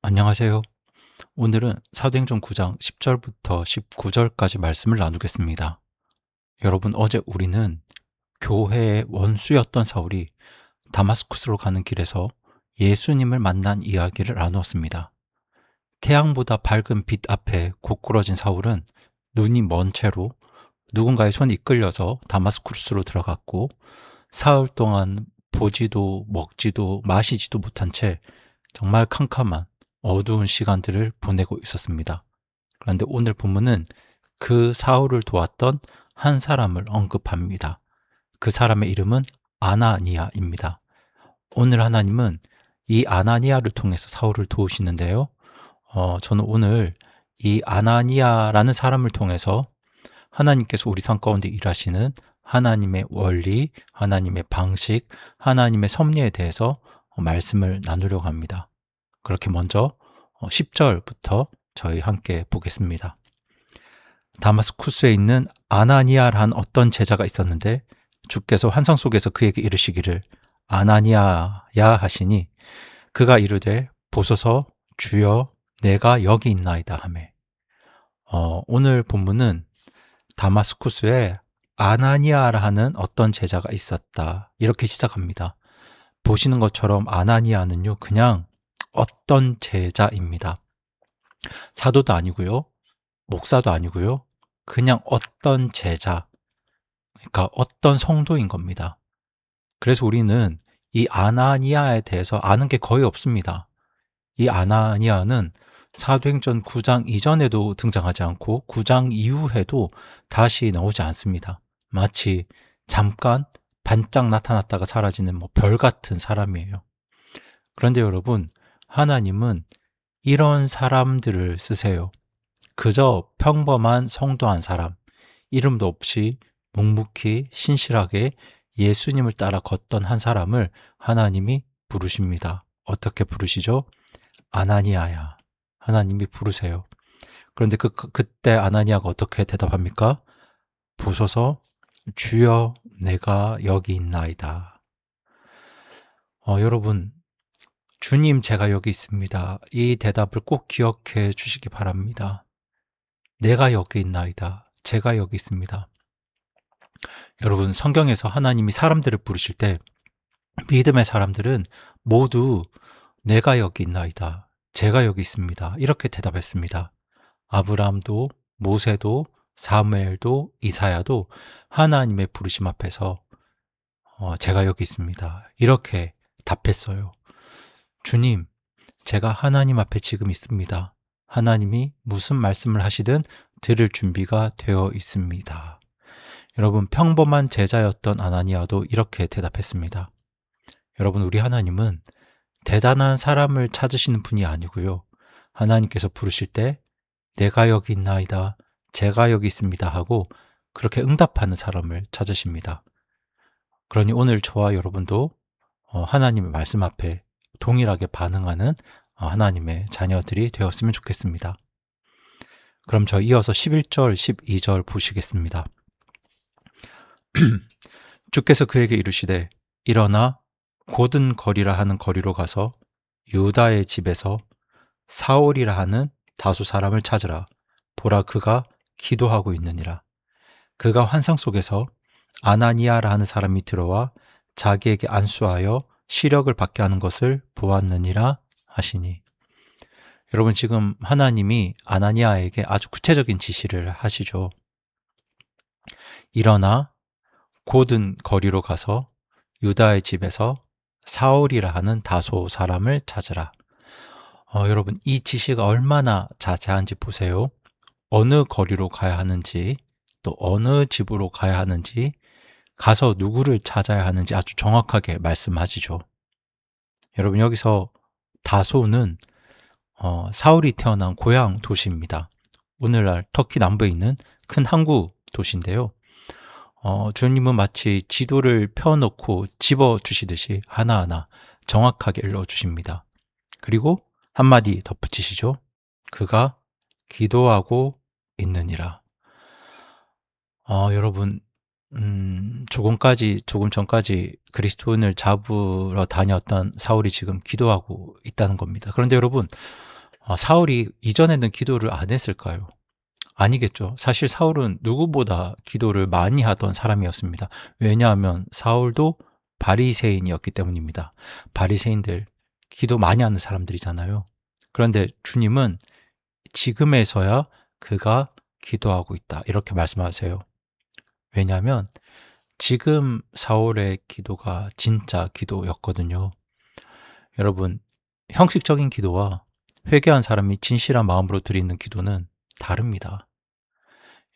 안녕하세요. 오늘은 사도행전 9장 10절부터 19절까지 말씀을 나누겠습니다. 여러분, 어제 우리는 교회의 원수였던 사울이 다마스쿠스로 가는 길에서 예수님을 만난 이야기를 나누었습니다. 태양보다 밝은 빛 앞에 고꾸러진 사울은 눈이 먼 채로 누군가의 손에 이끌려서 다마스쿠스로 들어갔고, 사흘 동안 보지도 먹지도 마시지도 못한 채 정말 캄캄한 어두운 시간들을 보내고 있었습니다. 그런데 오늘 본문은 그 사울을 도왔던 한 사람을 언급합니다. 그 사람의 이름은 아나니아입니다. 오늘 하나님은 이 아나니아를 통해서 사울을 도우시는데요. 저는 오늘 이 아나니아라는 사람을 통해서 하나님께서 우리 삶 가운데 일하시는 하나님의 원리, 하나님의 방식, 하나님의 섭리에 대해서 말씀을 나누려고 합니다. 그렇게 먼저 10절부터 저희 함께 보겠습니다. 다마스쿠스에 있는 아나니아란 어떤 제자가 있었는데 주께서 환상 속에서 그에게 이르시기를 아나니아야 하시니 그가 이르되 보소서 주여 내가 여기 있나이다 하매. 오늘 본문은 다마스쿠스에 아나니아라 하는 어떤 제자가 있었다 이렇게 시작합니다. 보시는 것처럼 아나니아는요 그냥 어떤 제자입니다. 사도도 아니고요, 목사도 아니고요, 그냥 어떤 제자, 그러니까 어떤 성도인 겁니다. 그래서 우리는 이 아나니아에 대해서 아는 게 거의 없습니다. 이 아나니아는 사도행전 9장 이전에도 등장하지 않고 9장 이후에도 다시 나오지 않습니다. 마치 잠깐 반짝 나타났다가 사라지는 별 같은 사람이에요. 그런데 여러분, 하나님은 이런 사람들을 쓰세요. 그저 평범한 성도한 사람, 이름도 없이 묵묵히 신실하게 예수님을 따라 걷던 한 사람을 하나님이 부르십니다. 어떻게 부르시죠? 아나니아야. 하나님이 부르세요. 그런데 그때 아나니아가 어떻게 대답합니까? 보소서 주여 내가 여기 있나이다. 여러분, 주님 제가 여기 있습니다. 이 대답을 꼭 기억해 주시기 바랍니다. 내가 여기 있나이다. 제가 여기 있습니다. 여러분, 성경에서 하나님이 사람들을 부르실 때 믿음의 사람들은 모두 내가 여기 있나이다. 제가 여기 있습니다. 이렇게 대답했습니다. 아브라함도 모세도 사무엘도 이사야도 하나님의 부르심 앞에서 제가 여기 있습니다. 이렇게 답했어요. 주님, 제가 하나님 앞에 지금 있습니다. 하나님이 무슨 말씀을 하시든 들을 준비가 되어 있습니다. 여러분, 평범한 제자였던 아나니아도 이렇게 대답했습니다. 여러분, 우리 하나님은 대단한 사람을 찾으시는 분이 아니고요. 하나님께서 부르실 때 내가 여기 있나이다, 제가 여기 있습니다 하고 그렇게 응답하는 사람을 찾으십니다. 그러니 오늘 저와 여러분도 하나님의 말씀 앞에 동일하게 반응하는 하나님의 자녀들이 되었으면 좋겠습니다. 그럼 저 이어서 11절, 12절 보시겠습니다. 주께서 그에게 이르시되 일어나 곧은 거리라 하는 거리로 가서 유다의 집에서 사울이라 하는 다수 사람을 찾으라. 보라 그가 기도하고 있느니라. 그가 환상 속에서 아나니아라 하는 사람이 들어와 자기에게 안수하여 시력을 받게 하는 것을 보았느니라 하시니. 여러분, 지금 하나님이 아나니아에게 아주 구체적인 지시를 하시죠. 일어나 곧은 거리로 가서 유다의 집에서 사울이라 하는 다소 사람을 찾으라. 여러분, 이 지시가 얼마나 자세한지 보세요. 어느 거리로 가야 하는지, 또 어느 집으로 가야 하는지, 가서 누구를 찾아야 하는지 아주 정확하게 말씀하시죠. 여러분, 여기서 다소는 사울이 태어난 고향 도시입니다. 오늘날 터키 남부에 있는 큰 항구 도시인데요. 주님은 마치 지도를 펴놓고 집어주시듯이 하나하나 정확하게 일러주십니다. 그리고 한마디 덧붙이시죠. 그가 기도하고 있느니라. 여러분, 조금 전까지 그리스도인을 잡으러 다녔던 사울이 지금 기도하고 있다는 겁니다. 그런데 여러분, 사울이 이전에는 기도를 안 했을까요? 아니겠죠. 사실 사울은 누구보다 기도를 많이 하던 사람이었습니다. 왜냐하면 사울도 바리새인이었기 때문입니다. 바리새인들 기도 많이 하는 사람들이잖아요. 그런데 주님은 지금에서야 그가 기도하고 있다, 이렇게 말씀하세요. 왜냐하면 지금 사울의 기도가 진짜 기도였거든요. 여러분, 형식적인 기도와 회개한 사람이 진실한 마음으로 드리는 기도는 다릅니다.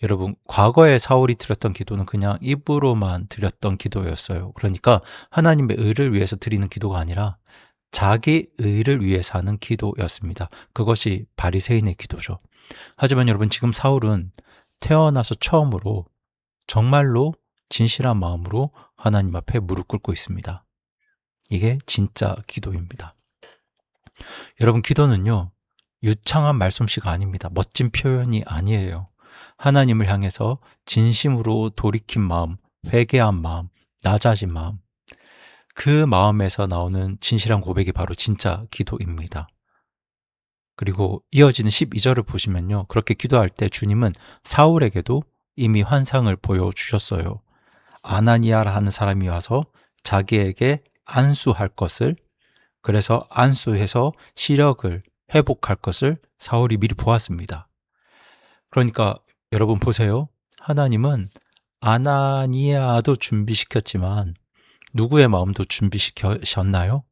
여러분, 과거에 사울이 드렸던 기도는 그냥 입으로만 드렸던 기도였어요. 그러니까 하나님의 의를 위해서 드리는 기도가 아니라 자기 의를 위해서 하는 기도였습니다. 그것이 바리새인의 기도죠. 하지만 여러분, 지금 사울은 태어나서 처음으로 정말로 진실한 마음으로 하나님 앞에 무릎 꿇고 있습니다. 이게 진짜 기도입니다. 여러분, 기도는요, 유창한 말솜씨가 아닙니다. 멋진 표현이 아니에요. 하나님을 향해서 진심으로 돌이킨 마음, 회개한 마음, 낮아진 마음, 그 마음에서 나오는 진실한 고백이 바로 진짜 기도입니다. 그리고 이어지는 12절을 보시면요, 그렇게 기도할 때 주님은 사울에게도 이미 환상을 보여주셨어요. 아나니아라 하는 사람이 와서 자기에게 안수할 것을, 그래서 안수해서 시력을 회복할 것을 사울이 미리 보았습니다. 그러니까 여러분 보세요. 하나님은 아나니아도 준비시켰지만 누구의 마음도 준비시켰나요?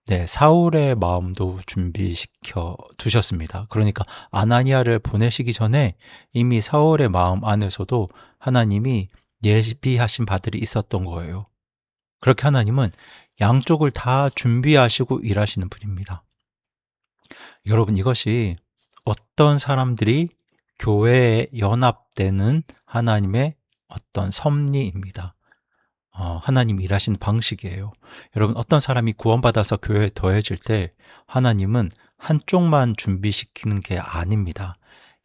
네, 사울의 마음도 준비시켜 두셨습니다. 그러니까 아나니아를 보내시기 전에 이미 사울의 마음 안에서도 하나님이 예비하신 바들이 있었던 거예요. 그렇게 하나님은 양쪽을 다 준비하시고 일하시는 분입니다. 여러분, 이것이 어떤 사람들이 교회에 연합되는 하나님의 어떤 섭리입니다. 하나님이 일하시는 방식이에요. 여러분, 어떤 사람이 구원받아서 교회에 더해질 때 하나님은 한쪽만 준비시키는 게 아닙니다.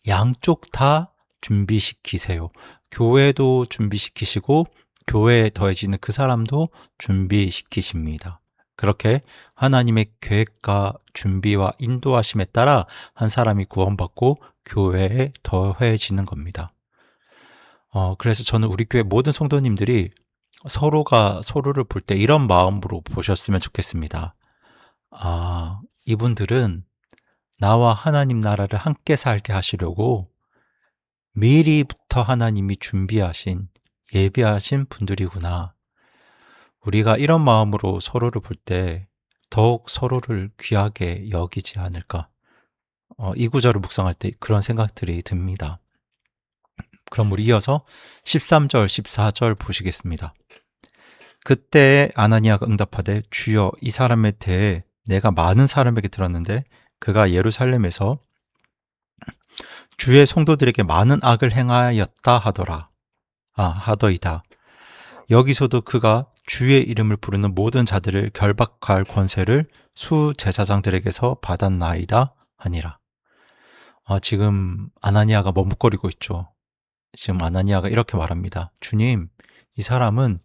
양쪽 다 준비시키세요. 교회도 준비시키시고 교회에 더해지는 그 사람도 준비시키십니다. 그렇게 하나님의 계획과 준비와 인도하심에 따라 한 사람이 구원받고 교회에 더해지는 겁니다. 그래서 저는 우리 교회 모든 성도님들이 서로가 서로를 볼 때 이런 마음으로 보셨으면 좋겠습니다. 이분들은 나와 하나님 나라를 함께 살게 하시려고 미리부터 하나님이 준비하신, 예비하신 분들이구나. 우리가 이런 마음으로 서로를 볼 때 더욱 서로를 귀하게 여기지 않을까. 이 구절을 묵상할 때 그런 생각들이 듭니다. 그럼 우리 이어서 13절, 14절 보시겠습니다. 그때 아나니아가 응답하되 주여, 이 사람에 대해 내가 많은 사람에게 들었는데 그가 예루살렘에서 주의 성도들에게 많은 악을 행하였다 하더이다. 여기서도 그가 주의 이름을 부르는 모든 자들을 결박할 권세를 수제사장들에게서 받았나이다 하니라. 지금 아나니아가 머뭇거리고 있죠. 지금 아나니아가 이렇게 말합니다. 주님, 이 사람은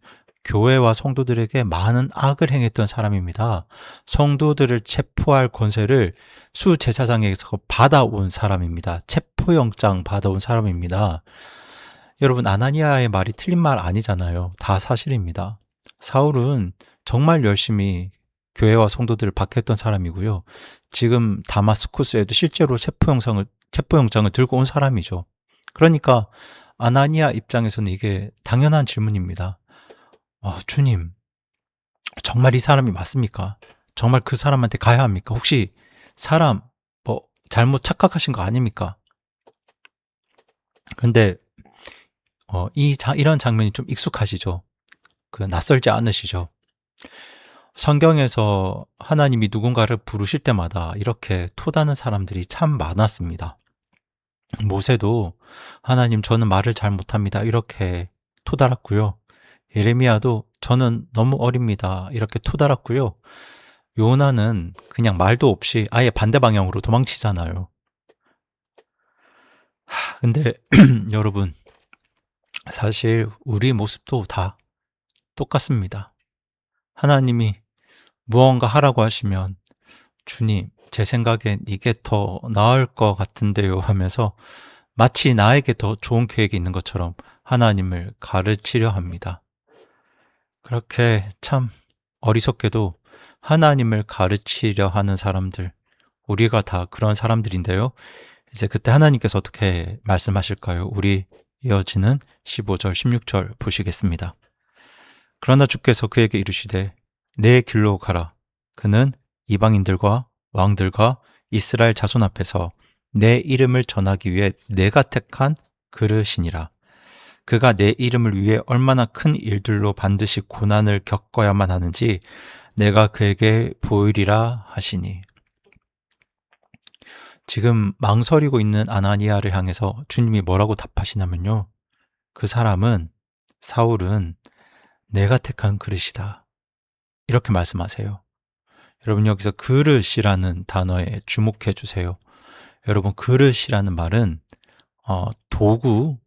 교회와 성도들에게 많은 악을 행했던 사람입니다. 성도들을 체포할 권세를 수제사장에게서 받아온 사람입니다. 체포영장 받아온 사람입니다. 여러분, 아나니아의 말이 틀린 말 아니잖아요. 다 사실입니다. 사울은 정말 열심히 교회와 성도들을 박해했던 사람이고요. 지금 다마스쿠스에도 실제로 체포영장을 들고 온 사람이죠. 그러니까 아나니아 입장에서는 이게 당연한 질문입니다. 주님, 정말 이 사람이 맞습니까? 정말 그 사람한테 가야 합니까? 혹시 사람 잘못 착각하신 거 아닙니까? 그런데 이런 장면이 좀 익숙하시죠? 낯설지 않으시죠? 성경에서 하나님이 누군가를 부르실 때마다 이렇게 토다는 사람들이 참 많았습니다. 모세도 하나님, 저는 말을 잘 못합니다, 이렇게 토달았고요. 예레미야도 저는 너무 어립니다, 이렇게 토달았고요. 요나는 그냥 말도 없이 아예 반대 방향으로 도망치잖아요. 근데 여러분, 사실 우리 모습도 다 똑같습니다. 하나님이 무언가 하라고 하시면 주님, 제 생각엔 이게 더 나을 것 같은데요 하면서 마치 나에게 더 좋은 계획이 있는 것처럼 하나님을 가르치려 합니다. 그렇게 참 어리석게도 하나님을 가르치려 하는 사람들, 우리가 다 그런 사람들인데요. 이제 그때 하나님께서 어떻게 말씀하실까요? 우리 이어지는 15절, 16절 보시겠습니다. 그러나 주께서 그에게 이르시되 내 길로 가라. 그는 이방인들과 왕들과 이스라엘 자손 앞에서 내 이름을 전하기 위해 내가 택한 그릇이니라. 그가 내 이름을 위해 얼마나 큰 일들로 반드시 고난을 겪어야만 하는지 내가 그에게 보이리라 하시니. 지금 망설이고 있는 아나니아를 향해서 주님이 뭐라고 답하시냐면요. 그 사람은, 사울은 내가 택한 그릇이다. 이렇게 말씀하세요. 여러분 여기서 그릇이라는 단어에 주목해 주세요. 여러분 그릇이라는 말은 도구,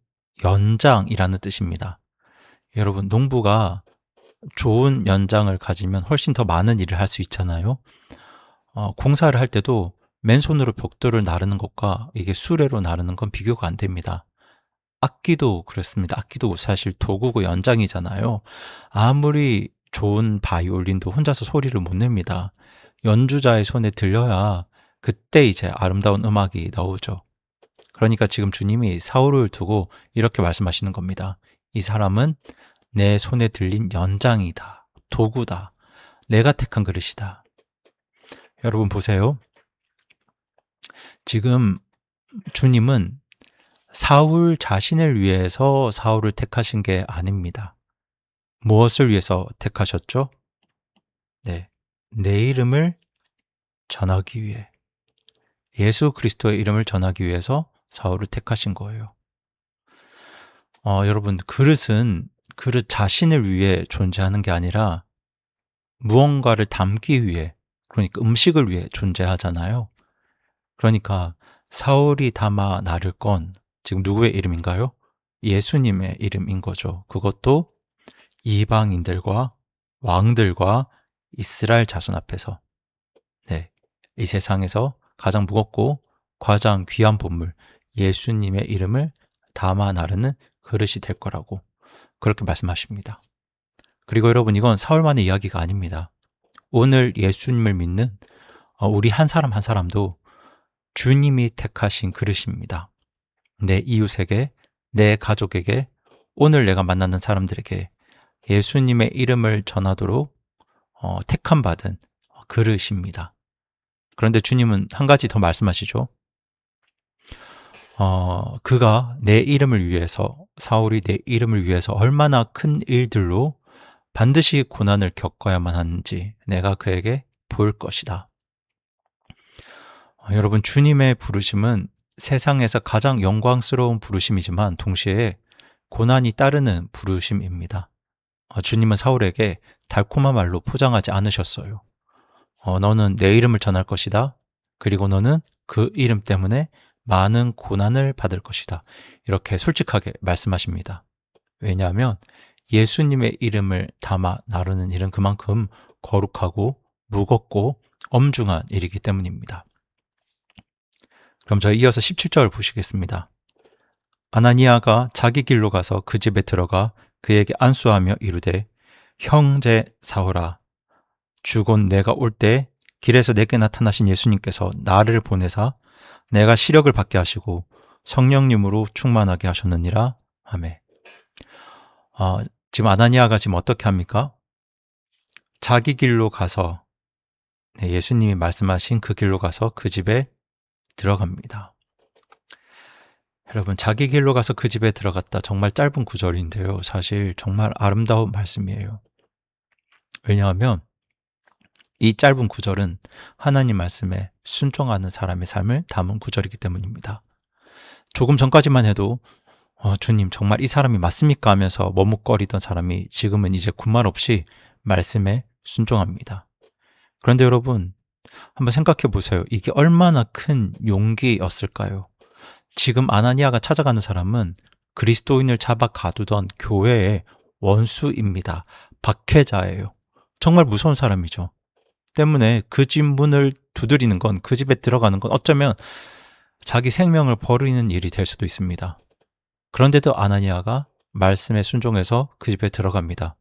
연장이라는 뜻입니다. 여러분 농부가 좋은 연장을 가지면 훨씬 더 많은 일을 할 수 있잖아요. 공사를 할 때도 맨손으로 벽돌을 나르는 것과 이게 수레로 나르는 건 비교가 안 됩니다. 악기도 그렇습니다. 악기도 사실 도구고 연장이잖아요. 아무리 좋은 바이올린도 혼자서 소리를 못 냅니다. 연주자의 손에 들려야 그때 이제 아름다운 음악이 나오죠. 그러니까 지금 주님이 사울을 두고 이렇게 말씀하시는 겁니다. 이 사람은 내 손에 들린 연장이다. 도구다. 내가 택한 그릇이다. 여러분 보세요. 지금 주님은 사울 자신을 위해서 사울을 택하신 게 아닙니다. 무엇을 위해서 택하셨죠? 네, 내 이름을 전하기 위해, 예수 그리스도의 이름을 전하기 위해서 사울을 택하신 거예요. 여러분, 그릇은 그릇 자신을 위해 존재하는 게 아니라 무언가를 담기 위해, 그러니까 음식을 위해 존재하잖아요. 그러니까 사울이 담아 나를 건 지금 누구의 이름인가요? 예수님의 이름인 거죠. 그것도 이방인들과 왕들과 이스라엘 자손 앞에서, 네, 이 세상에서 가장 무겁고 가장 귀한 보물 예수님의 이름을 담아 나르는 그릇이 될 거라고 그렇게 말씀하십니다. 그리고 여러분 이건 사울만의 이야기가 아닙니다. 오늘 예수님을 믿는 우리 한 사람 한 사람도 주님이 택하신 그릇입니다. 내 이웃에게, 내 가족에게, 오늘 내가 만나는 사람들에게 예수님의 이름을 전하도록 택함 받은 그릇입니다. 그런데 주님은 한 가지 더 말씀하시죠. 그가 내 이름을 위해서, 사울이 내 이름을 위해서 얼마나 큰 일들로 반드시 고난을 겪어야만 하는지 내가 그에게 보일 것이다. 여러분, 주님의 부르심은 세상에서 가장 영광스러운 부르심이지만 동시에 고난이 따르는 부르심입니다. 주님은 사울에게 달콤한 말로 포장하지 않으셨어요. 너는 내 이름을 전할 것이다. 그리고 너는 그 이름 때문에 많은 고난을 받을 것이다. 이렇게 솔직하게 말씀하십니다. 왜냐하면 예수님의 이름을 담아 나르는 일은 그만큼 거룩하고 무겁고 엄중한 일이기 때문입니다. 그럼 저희 이어서 17절 보시겠습니다. 아나니아가 자기 길로 가서 그 집에 들어가 그에게 안수하며 이르되 형제 사울아 주곧 내가 올 때 길에서 내게 나타나신 예수님께서 나를 보내사 내가 시력을 받게 하시고 성령님으로 충만하게 하셨느니라. 아멘. 지금 아나니아가 지금 어떻게 합니까? 자기 길로 가서 예수님이 말씀하신 그 길로 가서 그 집에 들어갑니다. 여러분, 자기 길로 가서 그 집에 들어갔다. 정말 짧은 구절인데요. 사실 정말 아름다운 말씀이에요. 왜냐하면 이 짧은 구절은 하나님 말씀에 순종하는 사람의 삶을 담은 구절이기 때문입니다. 조금 전까지만 해도 주님 정말 이 사람이 맞습니까? 하면서 머뭇거리던 사람이 지금은 이제 군말 없이 말씀에 순종합니다. 그런데 여러분 한번 생각해 보세요. 이게 얼마나 큰 용기였을까요? 지금 아나니아가 찾아가는 사람은 그리스도인을 잡아 가두던 교회의 원수입니다. 박해자예요. 정말 무서운 사람이죠. 때문에 그 집 문을 두드리는 건, 그 집에 들어가는 건 어쩌면 자기 생명을 버리는 일이 될 수도 있습니다. 그런데도 아나니아가 말씀에 순종해서 그 집에 들어갑니다.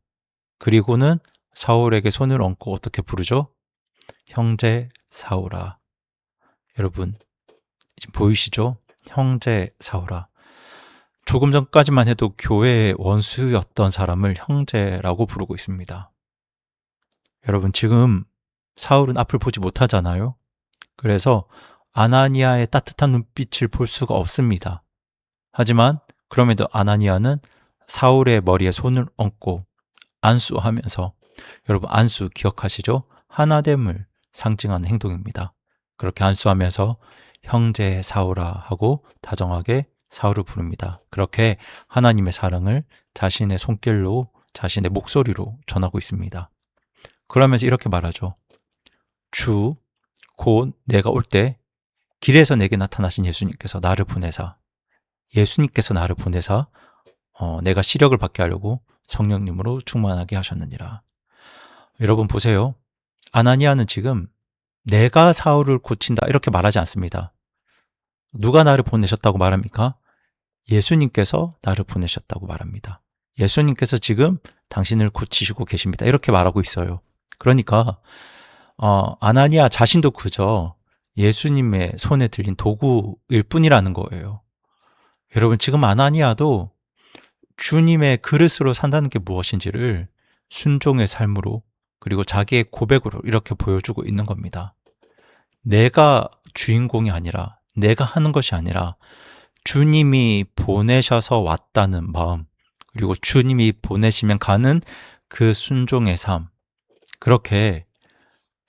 그리고는 사울에게 손을 얹고 어떻게 부르죠? 형제 사울아. 여러분, 지금 보이시죠? 형제 사울아. 조금 전까지만 해도 교회의 원수였던 사람을 형제라고 부르고 있습니다. 여러분, 지금 사울은 앞을 보지 못하잖아요. 그래서 아나니아의 따뜻한 눈빛을 볼 수가 없습니다. 하지만 그럼에도 아나니아는 사울의 머리에 손을 얹고 안수하면서, 여러분 안수 기억하시죠? 하나됨을 상징하는 행동입니다. 그렇게 안수하면서 형제 사울아 하고 다정하게 사울을 부릅니다. 그렇게 하나님의 사랑을 자신의 손길로, 자신의 목소리로 전하고 있습니다. 그러면서 이렇게 말하죠. 주, 곧 내가 올 때 길에서 내게 나타나신 예수님께서 나를 보내사, 예수님께서 나를 보내사 내가 시력을 받게 하려고 성령님으로 충만하게 하셨느니라. 여러분 보세요. 아나니아는 지금 내가 사울을 고친다 이렇게 말하지 않습니다. 누가 나를 보내셨다고 말합니까? 예수님께서 나를 보내셨다고 말합니다. 예수님께서 지금 당신을 고치시고 계십니다. 이렇게 말하고 있어요. 그러니까 아나니아 자신도 그저 예수님의 손에 들린 도구일 뿐이라는 거예요. 여러분 지금 아나니아도 주님의 그릇으로 산다는 게 무엇인지를 순종의 삶으로, 그리고 자기의 고백으로 이렇게 보여주고 있는 겁니다. 내가 주인공이 아니라, 내가 하는 것이 아니라 주님이 보내셔서 왔다는 마음, 그리고 주님이 보내시면 가는 그 순종의 삶, 그렇게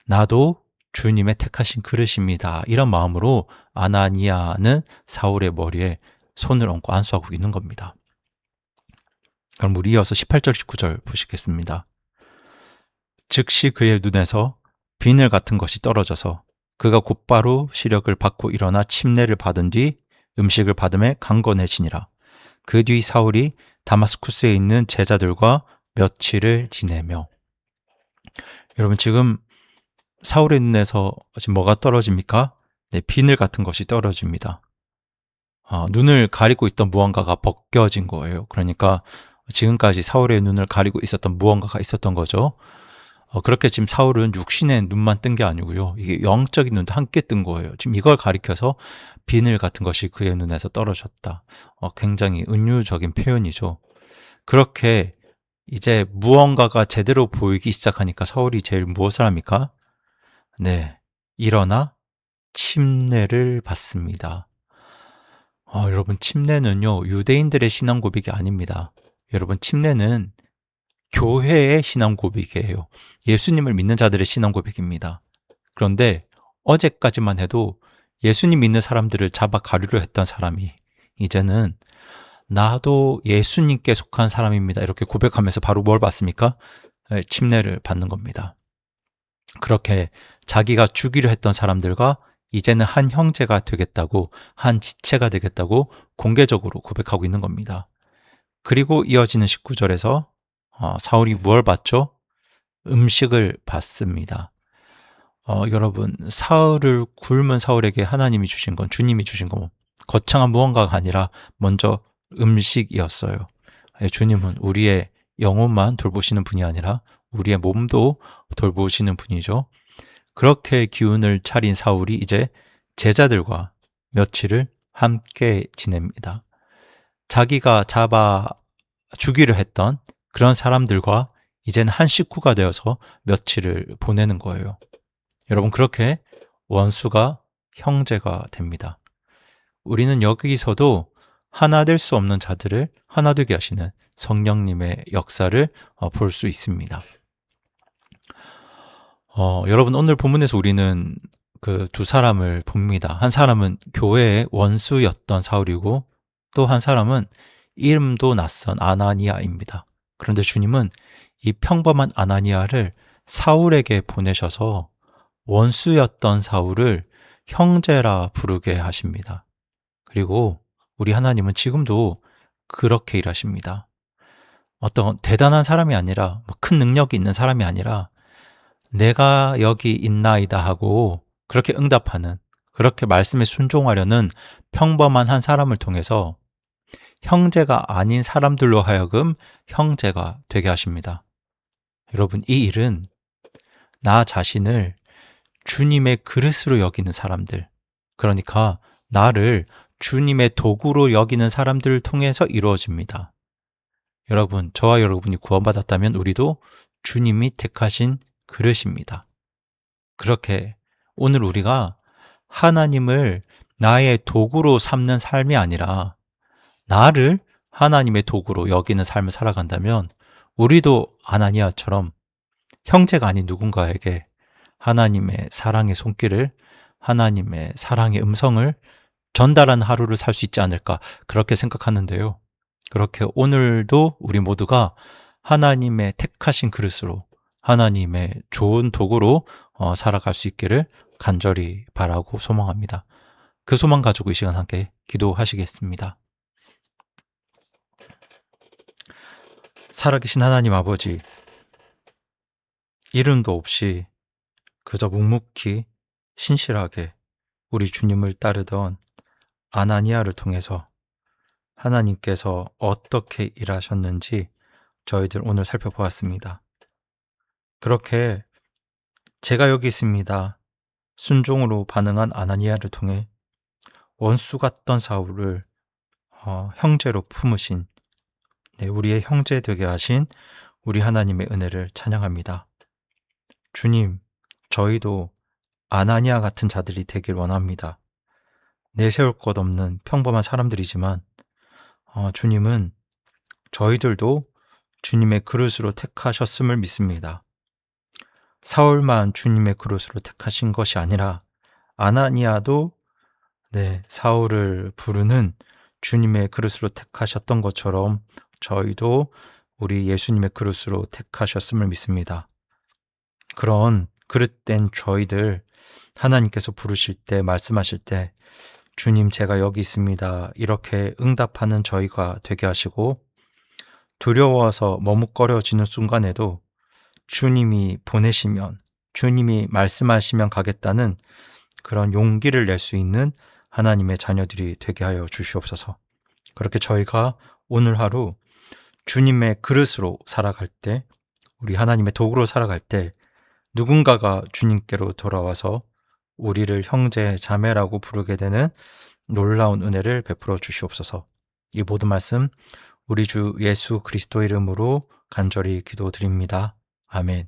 나도 주님의 택하신 그릇입니다. 이런 마음으로 아나니아는 사울의 머리에 손을 얹고 안수하고 있는 겁니다. 그럼 우리 이어서 18절, 19절 보시겠습니다. 즉시 그의 눈에서 비늘 같은 것이 떨어져서 그가 곧바로 시력을 받고 일어나 침례를 받은 뒤 음식을 받음에 강건해지니라. 그 뒤 사울이 다마스쿠스에 있는 제자들과 며칠을 지내며. 여러분 지금 사울의 눈에서 지금 뭐가 떨어집니까? 네, 비늘 같은 것이 떨어집니다. 눈을 가리고 있던 무언가가 벗겨진 거예요. 그러니까 지금까지 사울의 눈을 가리고 있었던 무언가가 있었던 거죠. 그렇게 지금 사울은 육신의 눈만 뜬 게 아니고요. 이게 영적인 눈도 함께 뜬 거예요. 지금 이걸 가리켜서 비늘 같은 것이 그의 눈에서 떨어졌다. 굉장히 은유적인 표현이죠. 그렇게 이제 무언가가 제대로 보이기 시작하니까 사울이 제일 무엇을 합니까? 네, 일어나 침례를 받습니다. 여러분 침례는요, 유대인들의 신앙 고백이 아닙니다. 여러분 침례는 교회의 신앙 고백이에요. 예수님을 믿는 자들의 신앙 고백입니다. 그런데 어제까지만 해도 예수님 믿는 사람들을 잡아 가두려 했던 사람이 이제는 나도 예수님께 속한 사람입니다. 이렇게 고백하면서 바로 뭘 받습니까? 침례를 받는 겁니다. 그렇게 자기가 죽이려 했던 사람들과 이제는 한 형제가 되겠다고, 한 지체가 되겠다고 공개적으로 고백하고 있는 겁니다. 그리고 이어지는 19절에서 사울이 무엇을 받죠? 음식을 받습니다. 여러분 사울을 굶은 사울에게 하나님이 주신 건, 주님이 주신 건 거창한 무언가가 아니라 먼저 음식이었어요. 주님은 우리의 영혼만 돌보시는 분이 아니라 우리의 몸도 돌보시는 분이죠. 그렇게 기운을 차린 사울이 이제 제자들과 며칠을 함께 지냅니다. 자기가 잡아 죽이려 했던 그런 사람들과 이제는 한 식구가 되어서 며칠을 보내는 거예요. 여러분 그렇게 원수가 형제가 됩니다. 우리는 여기서도 하나 될 수 없는 자들을 하나 되게 하시는 성령님의 역사를 볼 수 있습니다. 여러분 오늘 본문에서 우리는 그 두 사람을 봅니다. 한 사람은 교회의 원수였던 사울이고 또 한 사람은 이름도 낯선 아나니아입니다. 그런데 주님은 이 평범한 아나니아를 사울에게 보내셔서 원수였던 사울을 형제라 부르게 하십니다. 그리고 우리 하나님은 지금도 그렇게 일하십니다. 어떤 대단한 사람이 아니라 큰 능력이 있는 사람이 아니라 내가 여기 있나이다 하고 그렇게 응답하는, 그렇게 말씀에 순종하려는 평범한 한 사람을 통해서 형제가 아닌 사람들로 하여금 형제가 되게 하십니다. 여러분, 이 일은 나 자신을 주님의 그릇으로 여기는 사람들, 그러니까 나를 주님의 도구로 여기는 사람들을 통해서 이루어집니다. 여러분, 저와 여러분이 구원받았다면 우리도 주님이 택하신 그릇입니다. 그렇게 오늘 우리가 하나님을 나의 도구로 삼는 삶이 아니라 나를 하나님의 도구로 여기는 삶을 살아간다면 우리도 아나니아처럼 형제가 아닌 누군가에게 하나님의 사랑의 손길을, 하나님의 사랑의 음성을 전달하는 하루를 살 수 있지 않을까, 그렇게 생각하는데요. 그렇게 오늘도 우리 모두가 하나님의 택하신 그릇으로, 하나님의 좋은 도구로 살아갈 수 있기를 간절히 바라고 소망합니다. 그 소망 가지고 이 시간 함께 기도하시겠습니다. 살아계신 하나님 아버지, 이름도 없이 그저 묵묵히 신실하게 우리 주님을 따르던 아나니아를 통해서 하나님께서 어떻게 일하셨는지 저희들 오늘 살펴보았습니다. 그렇게 제가 여기 있습니다, 순종으로 반응한 아나니아를 통해 원수 같던 사울을 형제로 품으신, 우리의 형제 되게 하신 우리 하나님의 은혜를 찬양합니다. 주님, 저희도 아나니아 같은 자들이 되길 원합니다. 내세울 것 없는 평범한 사람들이지만 주님은 저희들도 주님의 그릇으로 택하셨음을 믿습니다. 사울만 주님의 그릇으로 택하신 것이 아니라 아나니아도 사울을 부르는 주님의 그릇으로 택하셨던 것처럼 저희도 우리 예수님의 그릇으로 택하셨음을 믿습니다. 그런 그릇된 저희들 하나님께서 부르실 때, 말씀하실 때 주님 제가 여기 있습니다, 이렇게 응답하는 저희가 되게 하시고, 두려워서 머뭇거려지는 순간에도 주님이 보내시면, 주님이 말씀하시면 가겠다는 그런 용기를 낼 수 있는 하나님의 자녀들이 되게 하여 주시옵소서. 그렇게 저희가 오늘 하루 주님의 그릇으로 살아갈 때, 우리 하나님의 도구로 살아갈 때 누군가가 주님께로 돌아와서 우리를 형제, 자매라고 부르게 되는 놀라운 은혜를 베풀어 주시옵소서. 이 모든 말씀 우리 주 예수 그리스도 이름으로 간절히 기도드립니다. 아멘.